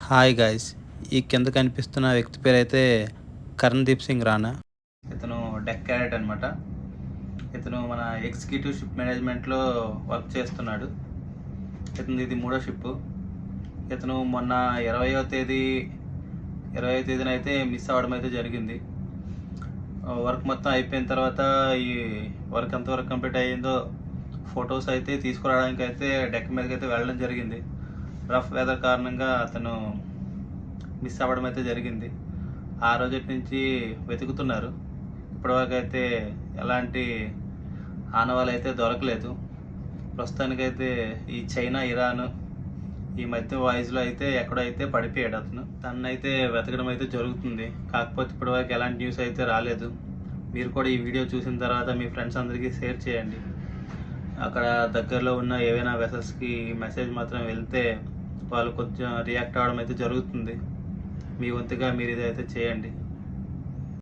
Hi guys, ఈ కింద కనిపిస్తున్న వ్యక్తి పేరు అయితే కరణ్దీప్ సింగ్ రాణా. ఇతను డెక్ క్యారెట్ అనమాట. ఇతను మన ఎగ్జిక్యూటివ్ షిప్ మేనేజ్మెంట్లో వర్క్ చేస్తున్నాడు. ఇతను ఇది 3వ షిప్. ఇతను మొన్న 20వ తేదీన అయితే మిస్ అవ్వడం అయితే జరిగింది. వర్క్ మొత్తం అయిపోయిన తర్వాత ఈ వర్క్ ఎంతవరకు కంప్లీట్ అయ్యిందో ఫొటోస్ అయితే తీసుకురావడానికి అయితే డెక్ మీదకి అయితే వెళ్ళడం జరిగింది. రఫ్ వెదర్ కారణంగా అతను మిస్ అవ్వడం అయితే జరిగింది. ఆ రోజు నుంచి వెతుకుతున్నారు. ఇప్పటివరకు అయితే ఎలాంటి ఆనవాళ్ళు అయితే దొరకలేదు. ప్రస్తుతానికైతే ఈ చైనా, ఇరాన్ ఈ మధ్య వాయిస్లో అయితే ఎక్కడైతే పడిపోయాడు అతను. తనైతే వెతకడం అయితే జరుగుతుంది. కాకపోతే ఇప్పటివరకు ఎలాంటి న్యూస్ అయితే రాలేదు. మీరు కూడా ఈ వీడియో చూసిన తర్వాత మీ ఫ్రెండ్స్ అందరికీ షేర్ చేయండి. అక్కడ దగ్గరలో ఉన్న ఏవైనా వెసల్స్కి మెసేజ్ మాత్రం వెళ్తే వాళ్ళు కొంచెం రియాక్ట్ అవ్వడం అయితే జరుగుతుంది. మీ వంతుగా మీరు ఇదైతే చేయండి.